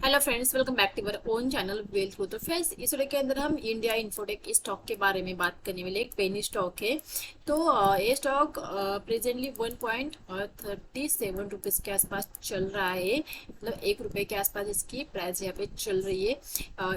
Hello friends, welcome back to our own channel wealth growth. तो friends, इस video के अंदर हम इंडिया इन्फोटेक स्टॉक के बारे में बात करने वाले। एक पेनी स्टॉक है। तो ये स्टॉक प्रेजेंटली 1.37 रुपीज़ के आसपास चल रहा है। मतलब ₹1 के आसपास इसकी प्राइस यहाँ पे चल रही है।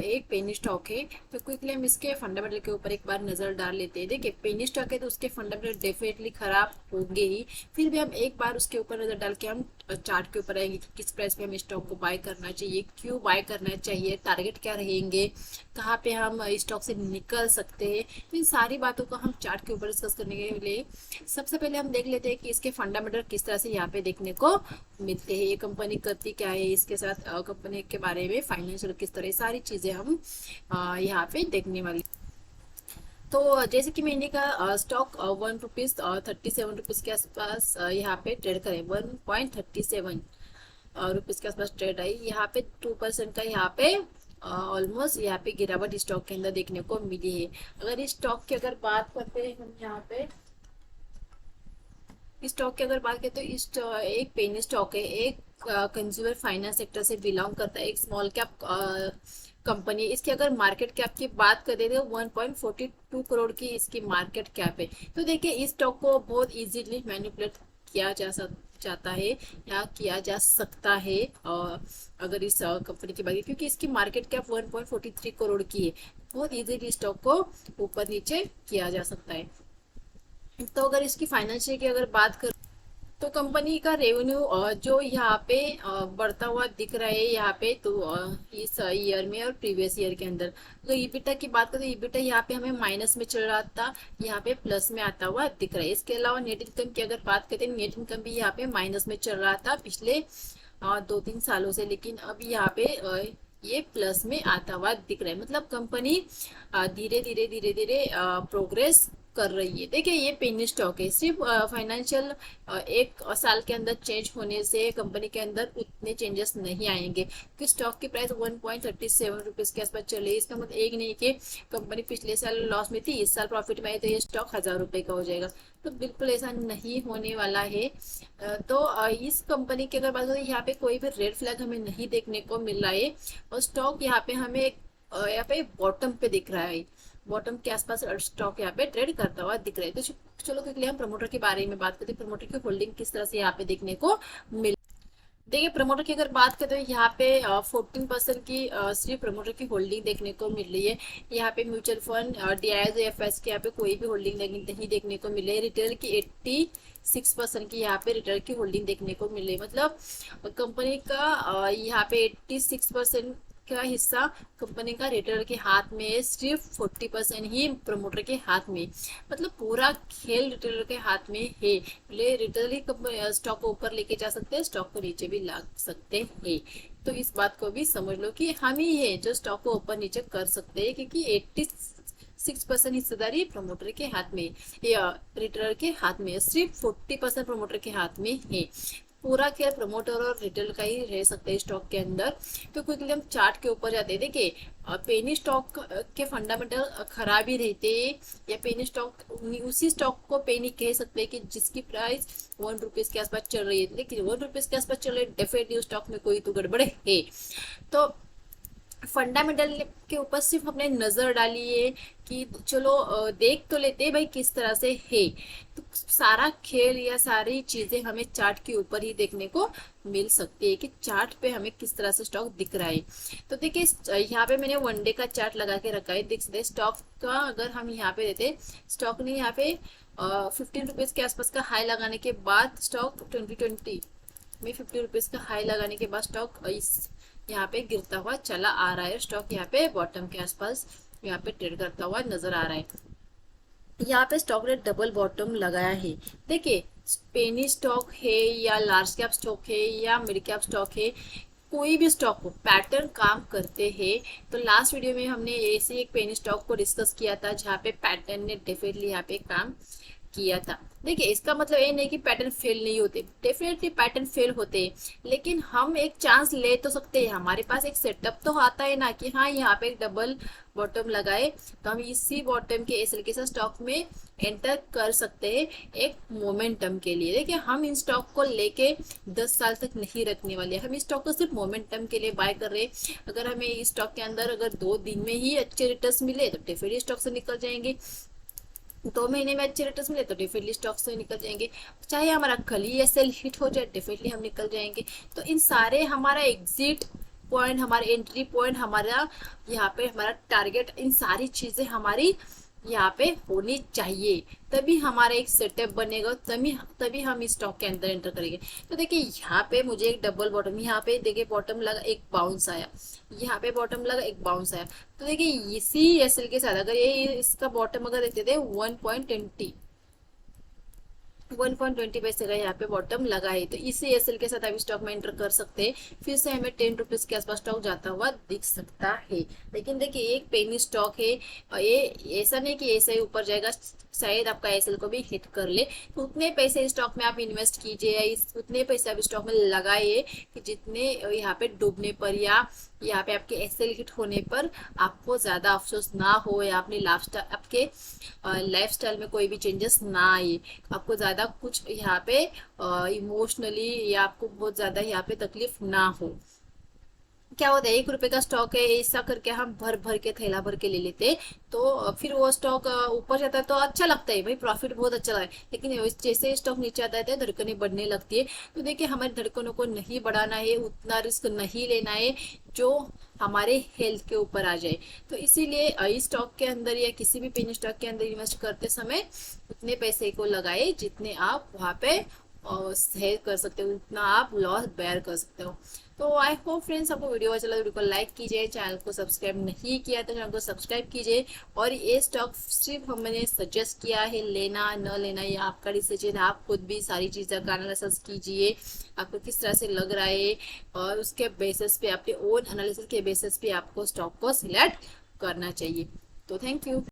एक पेनी स्टॉक है। तो क्विकली हम इसके फंडामेंटल के ऊपर एक बार नजर डाल लेते हैं। देखिए, पेनी स्टॉक है तो उसके फंडामेंटल डेफिनेटली खराब होंगे ही। फिर भी हम एक बार उसके ऊपर नजर डाल के हम चार्ट के ऊपर आएंगे कि किस प्राइस पे हमें स्टॉक को बाय करना चाहिए, क्यों बाय करना चाहिए, टारगेट क्या रहेंगे, कहाँ पे हम स्टॉक से निकल सकते हैं। तो इन सारी बातों को हम चार्ट के ऊपर डिस्कस करने के लिए सबसे पहले हम देख लेते हैं कि इसके फंडामेंटल किस तरह से यहाँ पे देखने को मिलते हैं। ये कंपनी करती क्या है, इसके साथ कंपनी के बारे में फाइनेंशियल किस तरह, सारी चीजें हम यहाँ पे देखने वाली। तो जैसे कि मैंने कहा, स्टॉक ₹1.37 के आसपास यहाँ पे ट्रेड करें। 1.37 रुपीज के आसपास ट्रेड आई। यहाँ पे 2% का यहाँ पे ऑलमोस्ट यहाँ पे गिरावट स्टॉक के अंदर देखने को मिली है। अगर इस स्टॉक की अगर बात करते हैं हम यहाँ पे स्टॉक की अगर बात करें तो इस एक पेनी स्टॉक है। एक कंज्यूमर फाइनेंस सेक्टर से बिलोंग करता है, एक स्मॉल कैप कंपनी। इसकी अगर मार्केट कैप की बात करें तो 1.42 करोड़ की इसकी मार्केट कैप है। तो देखिए, इस स्टॉक को बहुत इजीली मैनिपुलेट किया जाता है या किया जा सकता है। और अगर इस कंपनी की बात करें, क्योंकि इसकी मार्केट कैप 1.43 करोड़ की है, बहुत इजीली स्टॉक को ऊपर नीचे किया जा सकता है। तो अगर इसकी फाइनेंशियल की अगर बात कर तो कंपनी का रेवेन्यू जो यहाँ पे बढ़ता हुआ दिख रहा है यहाँ पे। तो इस ईयर में और प्रीवियस ईयर के अंदर तो ईबिटा की बात करें तो ईबिटा यहाँ पे हमें माइनस में चल रहा था, यहाँ पे प्लस में आता हुआ दिख रहा है। इसके अलावा नेट इनकम की अगर बात करते हैं, नेट इनकम भी यहाँ पे माइनस में चल रहा था पिछले 2-3 सालों से, लेकिन अब यहाँ पे ये प्लस में आता हुआ दिख रहा है। मतलब कंपनी धीरे धीरे धीरे धीरे प्रोग्रेस कर रही है। देखिए, ये पेनी स्टॉक है। सिर्फ फाइनेंशियल एक साल के अंदर चेंज होने से कंपनी के अंदर उतने चेंजेस नहीं आएंगे, क्योंकि स्टॉक की प्राइस 1.37 रुपीज के आसपास चल रही है। इसका मतलब एक नहीं कि कंपनी पिछले साल लॉस में थी, इस साल प्रॉफिट में आई तो ये स्टॉक ₹1000 का हो जाएगा। तो बिल्कुल ऐसा नहीं होने वाला है। तो इस कंपनी की अगर बात करें, यहाँ पे कोई भी रेड फ्लैग हमें नहीं देखने को मिल रहा है। और स्टॉक यहाँ पे हमें यहाँ पे बॉटम पे दिख रहा है, बॉटम के आसपास स्टॉक यहाँ पे ट्रेड करता हुआ दिख रहा है। तो चलो क्विकली हम प्रमोटर के बारे में बात करते हैं। प्रमोटर की होल्डिंग किस तरह से यहाँ पे देखने को मिल देखिए, प्रमोटर की अगर बात करें तो यहाँ पे 14% की सिर्फ प्रमोटर की होल्डिंग देखने को मिल रही है। यहाँ पे म्यूचुअल फंड DIOs FS के यहाँ पे कोई भी होल्डिंग नहीं देखने को मिल रही है। रिटेल की 86% की यहाँ पे रिटेल की होल्डिंग देखने को मिल रही है। मतलब कंपनी का यहाँ पे 86% का हिस्सा कंपनी का रिटेलर के हाथ में है, सिर्फ 40% ही प्रमोटर के हाथ में। मतलब पूरा खेल रिटेलर के हाथ में है। रिटेलर ही स्टॉक को ऊपर लेके जा सकते हैं, स्टॉक को नीचे भी ला सकते हैं। तो इस बात को भी समझ लो कि हम ही है जो स्टॉक को ऊपर नीचे कर सकते हैं, क्योंकि 86% हिस्सेदारी प्रमोटर के हाथ में या रिटेलर के हाथ में, सिर्फ 40% प्रमोटर के हाथ में है। पूरा खेल प्रमोटर और रिटेल का ही रह सकता है स्टॉक के अंदर। तो क्विकली हम चार्ट के ऊपर जाते हैं। देखिए, पेनी स्टॉक के फंडामेंटल खराब ही रहते हैं, या पेनी स्टॉक उसी स्टॉक को पेनी कह सकते हैं कि जिसकी प्राइस ₹1 के आसपास चल रही है। लेकिन ₹1 के आसपास चल रही है, डेफिनेटली स्टॉक में कोई तो गड़बड़ है। तो फंडामेंटल के ऊपर सिर्फ अपने नजर डालिए कि चलो देख तो लेते भाई किस तरह से है। तो सारा खेल या सारी चीजें हमें चार्ट के ऊपर ही देखने को मिल सकती है कि चार्ट पे हमें किस तरह से स्टॉक दिख रहा है। तो देखिए, यहाँ पे मैंने 1 डे का चार्ट लगा के रखा है, देख सकते हैं स्टॉक का। अगर हम यहाँ पे देते, स्टॉक ने यहाँ पे ₹15 के आसपास का हाई लगाने के बाद स्टॉक 2020 में ₹50 का हाई लगाने के बाद स्टॉक इस यहाँ पे गिरता हुआ चला आ रहा है। स्टॉक यहाँ पे बॉटम के आसपास यहाँ पे ट्रेड करता हुआ नजर आ रहा है। यहाँ पे स्टॉक ने डबल बॉटम लगाया है। देखिए, पेनी स्टॉक है या लार्ज कैप स्टॉक है या मिड कैप स्टॉक है, कोई भी स्टॉक को पैटर्न काम करते हैं। तो लास्ट वीडियो में हमने ऐसे एक पेनी स्टॉक को डिस्कस किया था, जहाँ पे पैटर्न ने डेफिनेटली यहाँ पे काम किया था। देखिए इसका मतलब ये नहीं कि पैटर्न फेल नहीं होते, डेफिनेटली पैटर्न फेल होते हैं, लेकिन हम एक चांस ले तो सकते हैं। हमारे पास एक सेटअप तो आता है ना कि हाँ यहाँ पे एक डबल बॉटम लगाए तो हम इसी बॉटम के इस तरीके से स्टॉक में एंटर कर सकते हैं एक मोमेंटम के लिए। देखिए हम इन स्टॉक को लेके 10 साल तक नहीं रखने वाले, हम इस स्टॉक को सिर्फ मोमेंटम के लिए बाय कर रहे हैं। अगर हमें इस स्टॉक के अंदर अगर 2 दिन में ही अच्छे रिटर्न्स मिले तो डेफिनेटली स्टॉक से निकल जाएंगे, 2 महीने में अच्छे रिटर्न्स मिले तो डेफिनेटली स्टॉक से निकल जाएंगे, चाहे हमारा कल ही एसएल हिट हो जाए डेफिनेटली हम निकल जाएंगे। तो इन सारे हमारा एग्जिट पॉइंट, हमारा एंट्री पॉइंट, हमारा यहाँ पे हमारा टारगेट, इन सारी चीजें हमारी यहाँ पे होनी चाहिए, तभी हमारा एक सेटअप बनेगा, तभी तभी हम इस स्टॉक के अंदर एंटर करेंगे। तो देखिए यहाँ पे मुझे एक डबल बॉटम, यहाँ पे देखिए बॉटम लगा एक बाउंस आया, यहाँ पे बॉटम लगा एक बाउंस आया। तो देखिए इसी एसएल के साथ अगर ये इसका बॉटम अगर देखते थे 1.20 पैसे का यहाँ पे बॉटम लगा है, तो इसी एसएल के साथ अभी स्टॉक में एंटर कर सकते हैं। फिर से हमें 10 रुपीज के आसपास स्टॉक जाता हुआ दिख सकता है। लेकिन देखिए एक पेनी स्टॉक है, और ये ऐसा नहीं कि ऐसा ही ऊपर जाएगा, शायद आपका एसएल को भी हिट कर ले। तो उतने पैसे इस स्टॉक में आप इन्वेस्ट कीजिए, या उतने पैसे आप स्टॉक में लगाइए कि जितने यहाँ पे डूबने पर या यहाँ पे आपके एसएल हिट होने पर आपको ज्यादा अफसोस ना हो, या अपनी आपके लाइफ स्टाइल में कोई भी चेंजेस ना आए, आपको ज्यादा कुछ यहाँ पे इमोशनली या आपको बहुत ज्यादा यहाँ पे तकलीफ ना हो। क्या होता है 1 रुपए का स्टॉक है, ऐसा करके हम भर भर के थैला भर के ले लेते, तो फिर वो स्टॉक ऊपर जाता है तो अच्छा लगता है भाई, प्रॉफिट बहुत अच्छा लगा है, लेकिन जैसे स्टॉक नीचे आता है तो धड़कनें बढ़ने लगती है। तो देखिए हमारी धड़कनों को नहीं बढ़ाना है, उतना रिस्क नहीं लेना है जो हमारे हेल्थ के ऊपर आ जाए। तो इसीलिए इस स्टॉक के अंदर या किसी भी पेनी स्टॉक के अंदर इन्वेस्ट करते समय उतने पैसे को लगाए जितने आप वहां पे सेव कर सकते हो, उतना आप लॉस बेयर कर सकते हो। तो आई होप फ्रेंड्स आपको वीडियो अच्छा लगा, वीडियो को लाइक कीजिए, चैनल को सब्सक्राइब नहीं किया तो चैनल को सब्सक्राइब कीजिए। और ये स्टॉक सिर्फ हमने सजेस्ट किया है, लेना न लेना ये आपका डिसीजन है, आप खुद भी सारी चीज़ों का एनालिसिस कीजिए, आपको किस तरह से लग रहा है, और उसके बेसिस पे, अपने ओन एनालिसिस के बेसिस पे आपको स्टॉक को सिलेक्ट करना चाहिए। तो थैंक यू।